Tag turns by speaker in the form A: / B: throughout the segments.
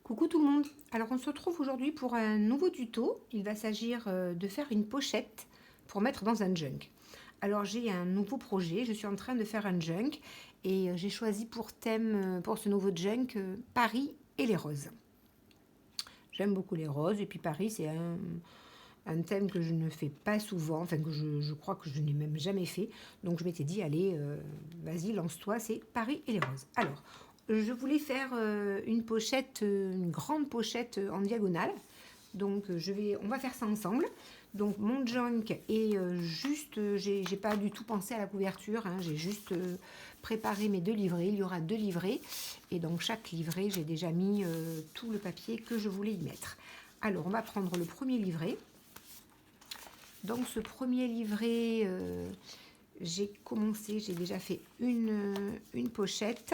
A: Coucou tout le monde. Alors on se retrouve aujourd'hui pour un nouveau tuto. Il va s'agir de faire une pochette pour mettre dans un junk. Alors j'ai un nouveau projet, je suis en train de faire un junk et j'ai choisi pour thème pour ce nouveau junk Paris et les roses. J'aime beaucoup les roses et puis Paris c'est un thème que je ne fais pas souvent, enfin que je crois que je n'ai même jamais fait. Donc je m'étais dit, allez, vas-y, lance-toi, c'est Paris et les roses. Alors, je voulais faire une pochette, une grande pochette en diagonale. Donc on va faire ça ensemble. Donc mon junk est juste, j'ai pas du tout pensé à la couverture, hein, j'ai juste préparé mes deux livrets. Il y aura deux livrets et donc chaque livret, j'ai déjà mis tout le papier que je voulais y mettre. Alors on va prendre le premier livret. Donc ce premier livret, j'ai déjà fait une pochette.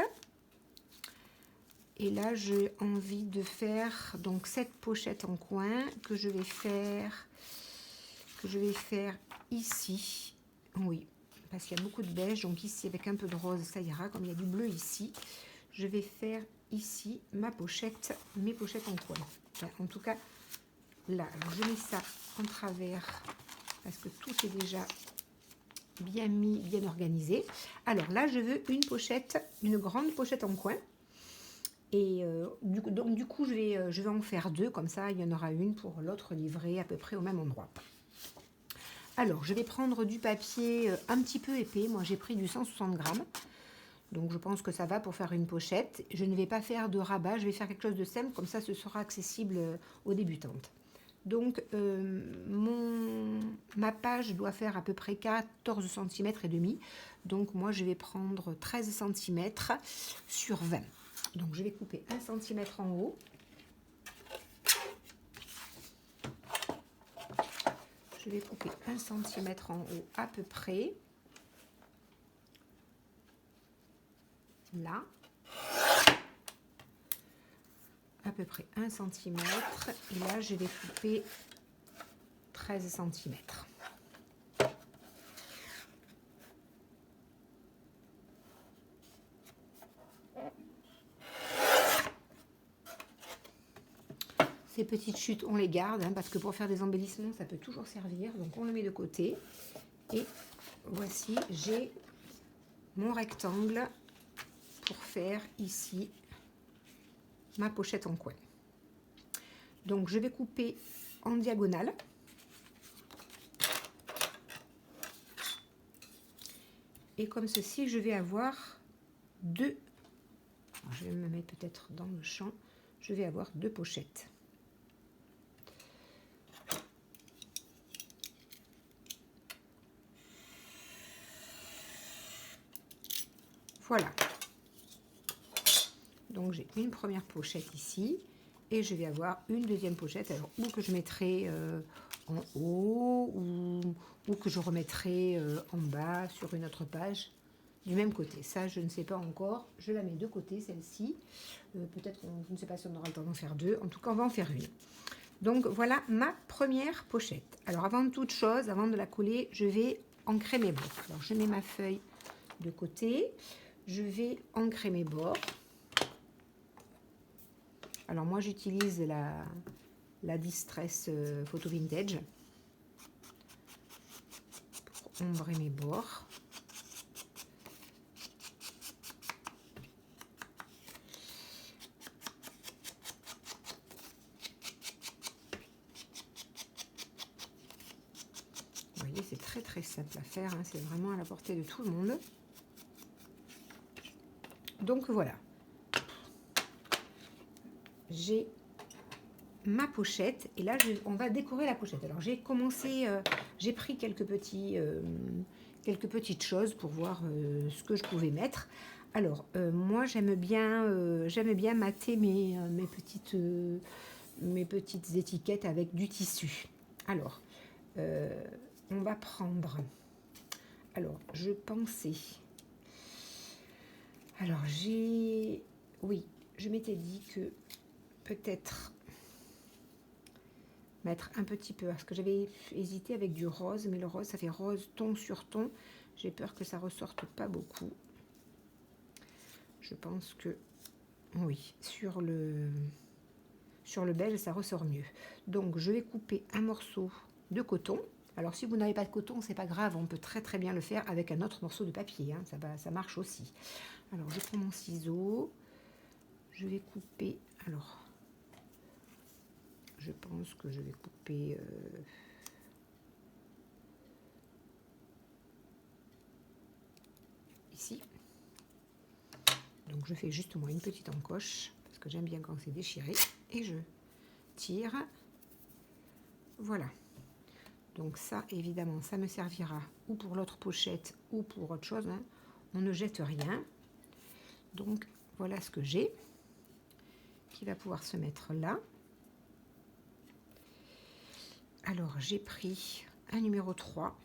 A: Et là, j'ai envie de faire donc cette pochette en coin que je vais faire ici. Oui, parce qu'il y a beaucoup de beige, donc ici avec un peu de rose, ça ira. Comme il y a du bleu ici, je vais faire ici mes pochettes en coin. Enfin, en tout cas, là, alors je mets ça en travers parce que tout est déjà bien mis, bien organisé. Alors là, je veux une pochette, une grande pochette en coin. Et du coup, je vais en faire deux, comme ça, il y en aura une pour l'autre livret à peu près au même endroit. Alors, je vais prendre du papier un petit peu épais. Moi, j'ai pris du 160 grammes. Donc, je pense que ça va pour faire une pochette. Je ne vais pas faire de rabat, je vais faire quelque chose de simple, comme ça, ce sera accessible aux débutantes. Donc, ma page doit faire à peu près 14 cm et demi. Donc, moi, je vais prendre 13 cm sur 20. Donc, je vais couper 1 cm en haut. Je vais couper 1 cm en haut à peu près. Là. À peu près 1 cm. Et là, je vais couper 13 cm. Ces petites chutes, on les garde, hein, parce que pour faire des embellissements, ça peut toujours servir. Donc, on le met de côté. Et voici, j'ai mon rectangle pour faire ici ma pochette en coin. Donc, je vais couper en diagonale. Et comme ceci, je vais avoir deux. Alors, je vais me mettre peut-être dans le champ. Je vais avoir deux pochettes. Voilà. Donc j'ai une première pochette ici et je vais avoir une deuxième pochette. Alors ou que je mettrai en haut ou que je remettrai en bas sur une autre page du même côté. Ça, je ne sais pas encore. Je la mets de côté, celle-ci. Peut-être, je ne sais pas si on aura le temps d'en faire deux. En tout cas, on va en faire une. Donc voilà ma première pochette. Alors avant toute chose, avant de la coller, je vais ancrer mes bords. Alors je mets ma feuille de côté. Je vais ancrer mes bords. Alors moi j'utilise la Distress Photo Vintage pour ombrer mes bords. Vous voyez, c'est très très simple à faire, hein, c'est vraiment à la portée de tout le monde. Donc voilà, j'ai ma pochette et là on va décorer la pochette. Alors j'ai commencé, j'ai pris quelques petites choses pour voir ce que je pouvais mettre. Alors moi j'aime bien mater mes petites étiquettes avec du tissu. Alors on va prendre, alors je pensais, alors oui, je m'étais dit que peut-être mettre un petit peu, parce que j'avais hésité avec du rose, mais le rose ça fait rose ton sur ton, j'ai peur que ça ressorte pas beaucoup. Je pense que oui, sur le sur le beige, ça ressort mieux. Donc je vais couper un morceau de coton. Alors si vous n'avez pas de coton, c'est pas grave, on peut très très bien le faire avec un autre morceau de papier, hein, ça marche aussi. Alors je prends mon ciseau, je vais couper, alors je pense que je vais couper ici. Donc je fais justement une petite encoche, parce que j'aime bien quand c'est déchiré, et je tire, voilà. Donc ça, évidemment, ça me servira ou pour l'autre pochette ou pour autre chose, hein. On ne jette rien. Donc voilà ce que j'ai, qui va pouvoir se mettre là. Alors j'ai pris un numéro 3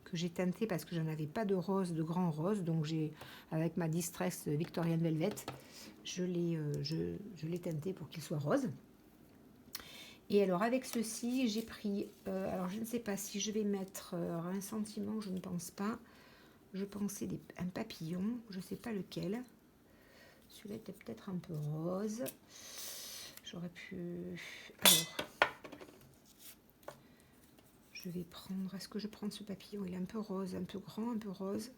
A: que j'ai teinté parce que je n'avais pas de rose, de grand rose, donc j'ai, avec ma Distress Victorian Velvet, je l'ai teinté pour qu'il soit rose. Et alors avec ceci, j'ai pris, alors je ne sais pas si je vais mettre un sentiment, je ne pense pas. Je pensais un papillon, je ne sais pas lequel. Celui-là était peut-être un peu rose. J'aurais pu... Alors, je vais prendre... Est-ce que je prends ce papillon? Il est un peu rose, un peu grand, un peu rose.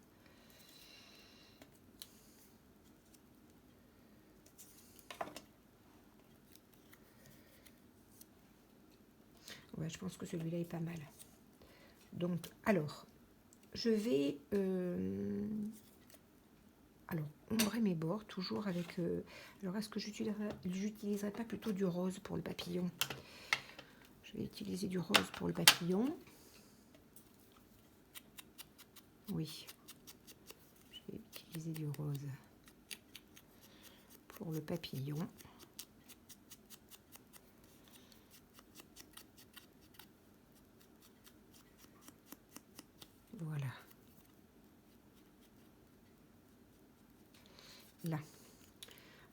A: Ouais, je pense que celui-là est pas mal. Donc, alors, je vais... alors, ombrer mes bords, toujours avec... alors, est-ce que j'utiliserai pas plutôt du rose pour le papillon? Je vais utiliser du rose pour le papillon. Oui. Je vais utiliser du rose pour le papillon. Voilà. Là.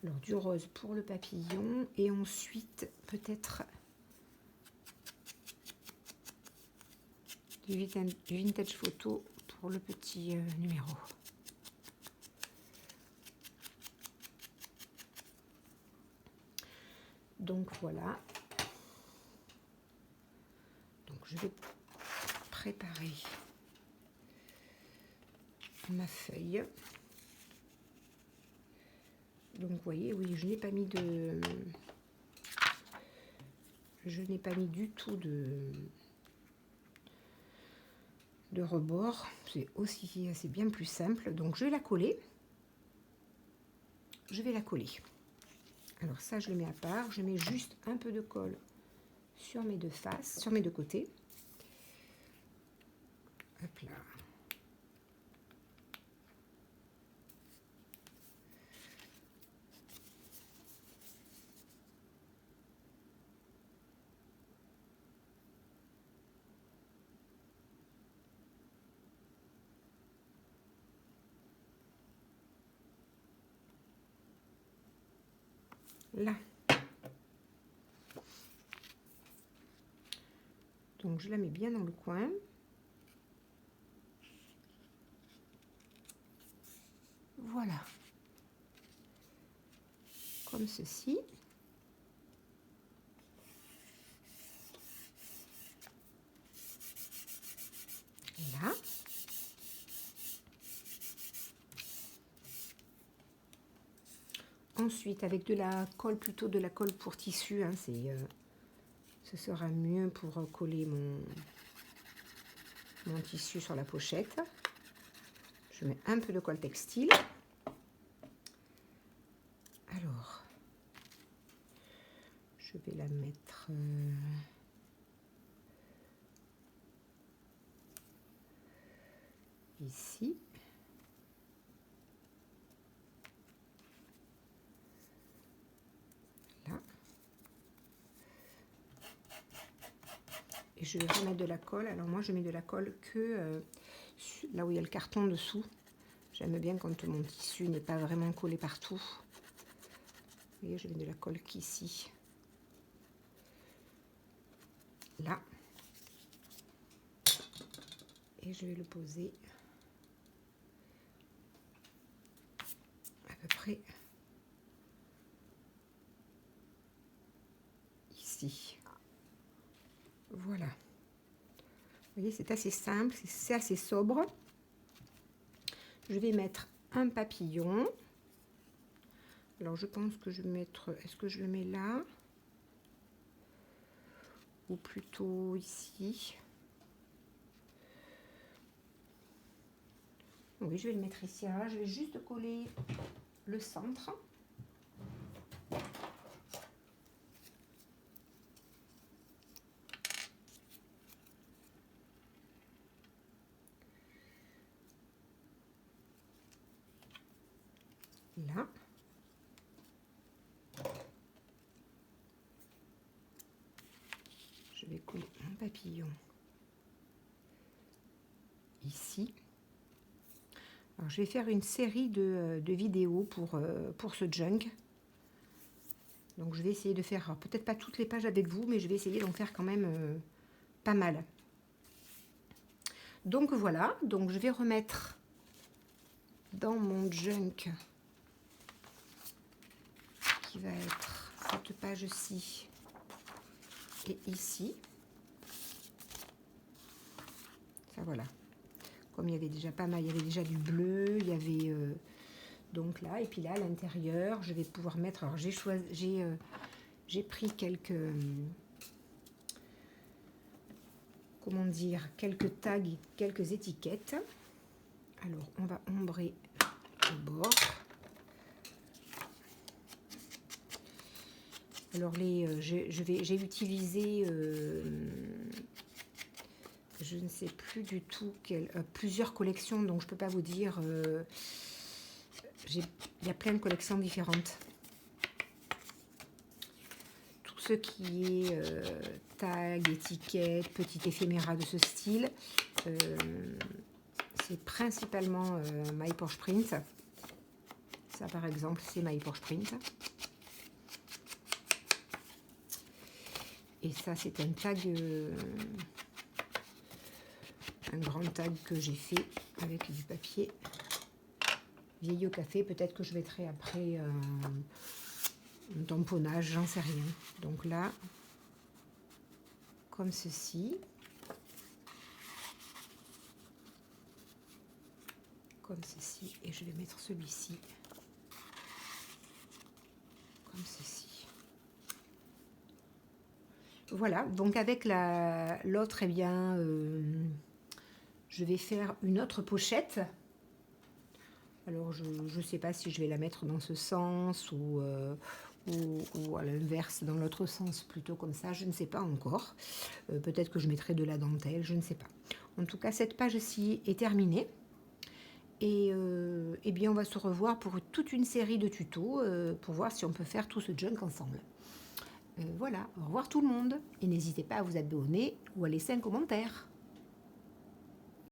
A: Alors du rose pour le papillon et ensuite peut-être du vintage photo pour le petit numéro. Donc voilà. Donc je vais préparer ma feuille. Donc vous voyez, oui, je n'ai pas mis du tout de rebord. C'est bien plus simple. Donc je vais la coller. Alors ça, je le mets à part. Je mets juste un peu de colle sur mes deux faces, sur mes deux côtés. Hop là. Là. Donc je la mets bien dans le coin. Voilà. Comme ceci. Là. Ensuite, avec de la colle, plutôt de la colle pour tissu, hein, ce sera mieux pour coller mon tissu sur la pochette. Je mets un peu de colle textile. Alors, je vais la mettre ici. Là. Et je vais remettre de la colle. Alors moi, je mets de la colle que là où il y a le carton dessous. J'aime bien quand mon tissu n'est pas vraiment collé partout. Vous voyez, je mets de la colle qu'ici. Là. Et je vais le poser à peu près ceci. Voilà. Vous voyez, c'est assez simple, c'est assez sobre. Je vais mettre un papillon. Alors, je pense que je vais mettre... Est-ce que je le mets là? Ou plutôt ici? Oui, je vais le mettre ici. Alors là, je vais juste coller le centre. Là. Je vais coller mon papillon ici. Alors, je vais faire une série de vidéos pour ce junk. Donc, je vais essayer de faire, peut-être pas toutes les pages avec vous, mais je vais essayer d'en faire quand même pas mal. Donc, voilà. Donc, je vais remettre dans mon junk qui va être cette page-ci et ici. Ça, voilà. Comme il y avait déjà pas mal, il y avait déjà du bleu, il y avait donc là, et puis là à l'intérieur, je vais pouvoir mettre. Alors j'ai pris quelques comment dire, quelques tags, quelques étiquettes. Alors on va ombrer le bord. Alors j'ai utilisé je ne sais plus du tout plusieurs collections, donc je peux pas vous dire. Il y a plein de collections différentes. Tout ce qui est tag, étiquette, petit éphéméra de ce style, c'est principalement My Porsche Print. Ça par exemple, c'est My Porsche Print. Et ça c'est un tag, un grand tag que j'ai fait avec du papier vieilli au café. Peut-être que je mettrai après un tamponnage, j'en sais rien. Donc là, comme ceci. Comme ceci. Et je vais mettre celui-ci comme ceci. Voilà, donc avec l'autre, eh bien, je vais faire une autre pochette. Alors, je ne sais pas si je vais la mettre dans ce sens ou à l'inverse, dans l'autre sens, plutôt comme ça. Je ne sais pas encore. Peut-être que je mettrai de la dentelle, je ne sais pas. En tout cas, cette page-ci est terminée. Et eh bien, on va se revoir pour toute une série de tutos pour voir si on peut faire tout ce junk ensemble. Voilà, au revoir tout le monde. Et n'hésitez pas à vous abonner ou à laisser un commentaire.